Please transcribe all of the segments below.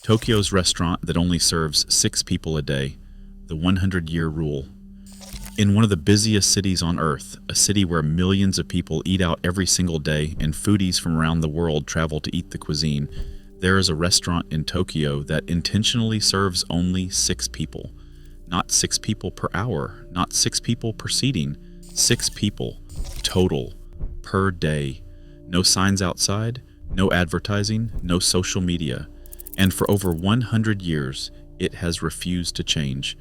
Tokyo's restaurant that only serves 6 people a day, the 100-year rule. In one of the busiest cities on Earth, a city where millions of people eat out every single day and foodies from around the world travel to eat the cuisine, there is a restaurant in Tokyo that intentionally serves only 6 people. Not 6 people per hour, not 6 people per seating, 6 people total per day. No signs outside, no advertising, no social media. And for over 100 years, it has refused to change.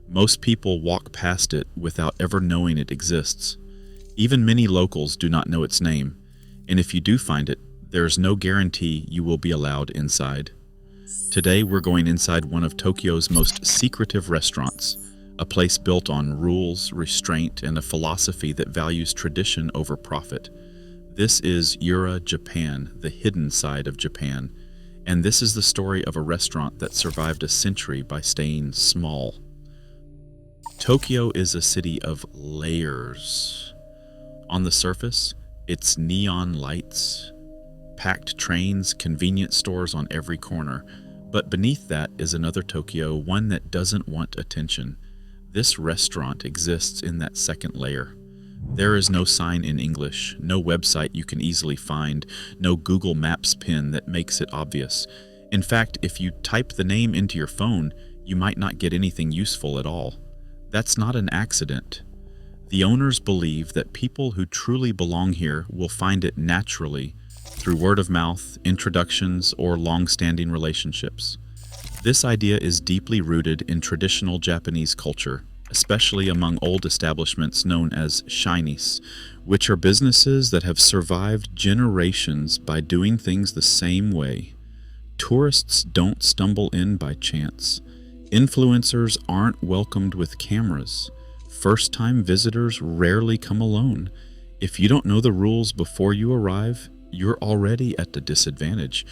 Most people walk past it without ever knowing it exists. Even many locals do not know its name, and if you do find it, there is no guarantee you will be allowed inside. Today we're going inside one of Tokyo's most secretive restaurants, a place built on rules, restraint, and a philosophy that values tradition over profit. This is Yura, Japan, the hidden side of Japan, and this is the story of a restaurant that survived a century by staying small. Tokyo is a city of layers. On the surface, it's neon lights, packed trains, convenience stores on every corner. But beneath that is another Tokyo, one that doesn't want attention. This restaurant exists in that second layer. There is no sign in English, no website you can easily find, no Google Maps pin that makes it obvious. In fact, if you type the name into your phone, you might not get anything useful at all. That's not an accident. The owners believe that people who truly belong here will find it naturally through word of mouth, introductions, or long-standing relationships. This idea is deeply rooted in traditional Japanese culture, especially among old establishments known as shinis, which are businesses that have survived generations by doing things the same way. Tourists don't stumble in by chance. Influencers aren't welcomed with cameras. First-time visitors rarely come alone. If you don't know the rules before you arrive, you're already at a disadvantage.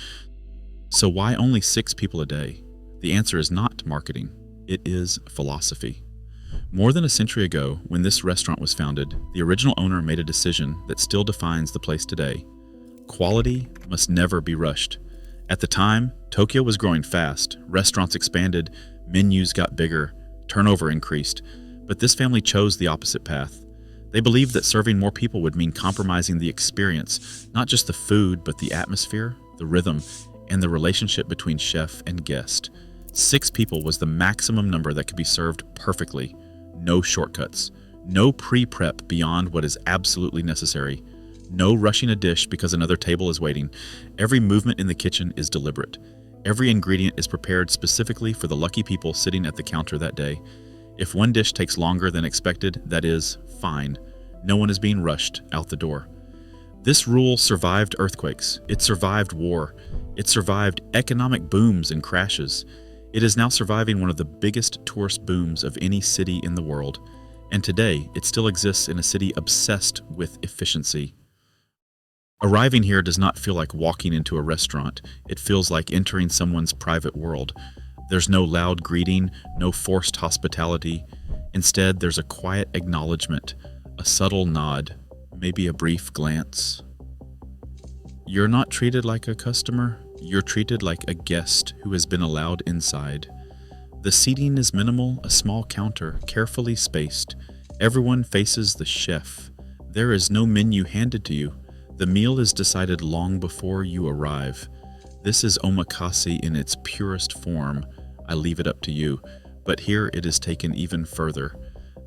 So why only 6 people a day? The answer is not marketing. It is philosophy. More than a century ago, when this restaurant was founded, the original owner made a decision that still defines the place today. Quality must never be rushed. At the time, Tokyo was growing fast, restaurants expanded, menus got bigger, turnover increased, but this family chose the opposite path. They believed that serving more people would mean compromising the experience, not just the food, but the atmosphere, the rhythm, and the relationship between chef and guest. 6 people was the maximum number that could be served perfectly. No shortcuts, no pre-prep beyond what is absolutely necessary, no rushing a dish because another table is waiting. Every movement in the kitchen is deliberate. Every ingredient is prepared specifically for the lucky people sitting at the counter that day. If one dish takes longer than expected, that is fine. No one is being rushed out the door. This rule survived earthquakes. It survived war. It survived economic booms and crashes. It is now surviving one of the biggest tourist booms of any city in the world. And today, it still exists in a city obsessed with efficiency. Arriving here does not feel like walking into a restaurant. It feels like entering someone's private world. There's no loud greeting, no forced hospitality. Instead, there's a quiet acknowledgement, a subtle nod, maybe a brief glance. You're not treated like a customer, you're treated like a guest who has been allowed inside. The seating is minimal, a small counter, carefully spaced. Everyone faces the chef. There is no menu handed to you. The meal is decided long before you arrive. This is omakase in its purest form. I leave it up to you. But here it is taken even further.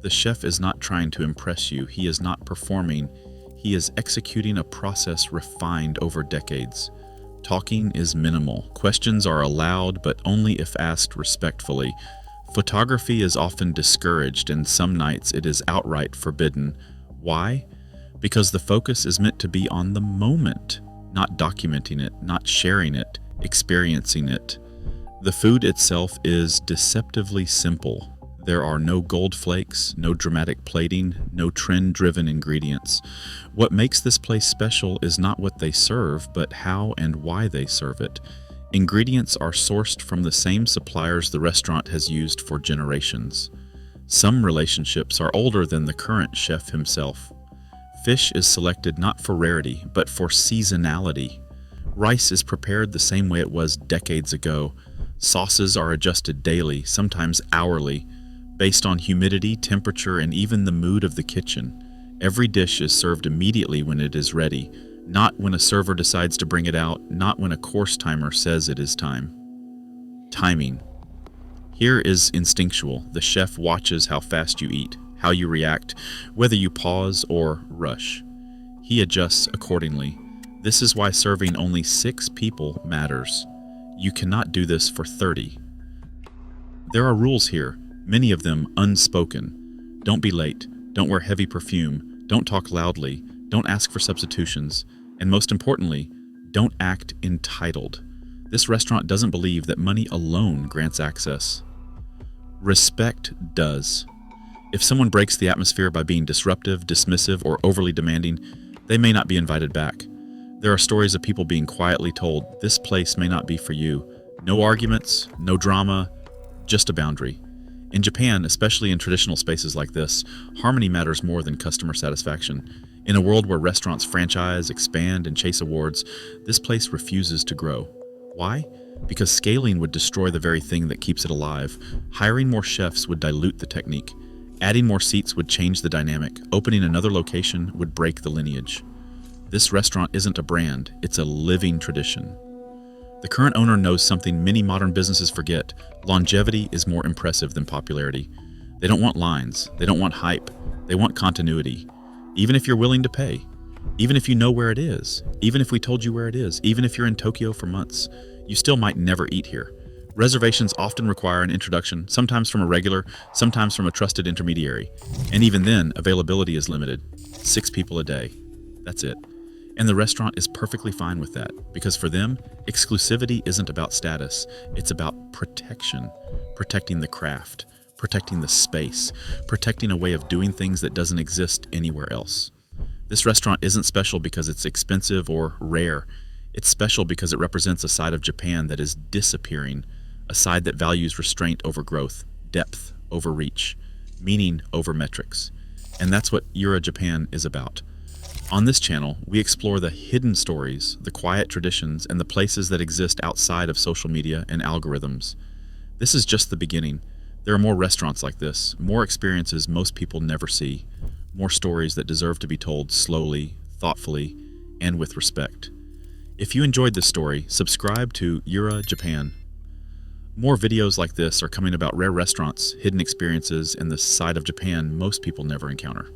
The chef is not trying to impress you. He is not performing. He is executing a process refined over decades. Talking is minimal. Questions are allowed, but only if asked respectfully. Photography is often discouraged, and some nights it is outright forbidden. Why? Because the focus is meant to be on the moment, not documenting it, not sharing it, experiencing it. The food itself is deceptively simple. There are no gold flakes, no dramatic plating, no trend-driven ingredients. What makes this place special is not what they serve, but how and why they serve it. Ingredients are sourced from the same suppliers the restaurant has used for generations. Some relationships are older than the current chef himself. Fish is selected not for rarity, but for seasonality. Rice is prepared the same way it was decades ago. Sauces are adjusted daily, sometimes hourly, based on humidity, temperature, and even the mood of the kitchen. Every dish is served immediately when it is ready, not when a server decides to bring it out, not when a course timer says it is time. Timing. Here is instinctual. The chef watches how fast you eat, how you react, whether you pause or rush. He adjusts accordingly. This is why serving only 6 people matters. You cannot do this for 30. There are rules here, many of them unspoken. Don't be late. Don't wear heavy perfume. Don't talk loudly. Don't ask for substitutions. And most importantly, don't act entitled. This restaurant doesn't believe that money alone grants access. Respect does. If someone breaks the atmosphere by being disruptive, dismissive, or overly demanding, they may not be invited back. There are stories of people being quietly told, "This place may not be for you." No arguments, no drama, just a boundary. In Japan, especially in traditional spaces like this, harmony matters more than customer satisfaction. In a world where restaurants franchise, expand, and chase awards, this place refuses to grow. Why? Because scaling would destroy the very thing that keeps it alive. Hiring more chefs would dilute the technique. Adding more seats would change the dynamic. Opening another location would break the lineage. This restaurant isn't a brand, it's a living tradition. The current owner knows something many modern businesses forget. Longevity is more impressive than popularity. They don't want lines, they don't want hype, they want continuity. Even if you're willing to pay, even if you know where it is, even if we told you where it is, even if you're in Tokyo for months, you still might never eat here. Reservations often require an introduction, sometimes from a regular, sometimes from a trusted intermediary. And even then, availability is limited. 6 people a day. That's it. And the restaurant is perfectly fine with that, because for them, exclusivity isn't about status, it's about protection. Protecting the craft, protecting the space, protecting a way of doing things that doesn't exist anywhere else. This restaurant isn't special because it's expensive or rare. It's special because it represents a side of Japan that is disappearing, a side that values restraint over growth, depth over reach, meaning over metrics. And that's what Yura Japan is about. On this channel, we explore the hidden stories, the quiet traditions, and the places that exist outside of social media and algorithms. This is just the beginning. There are more restaurants like this, more experiences most people never see, more stories that deserve to be told slowly, thoughtfully, and with respect. If you enjoyed this story, subscribe to Yura Japan. More videos like this are coming about rare restaurants, hidden experiences, and the side of Japan most people never encounter.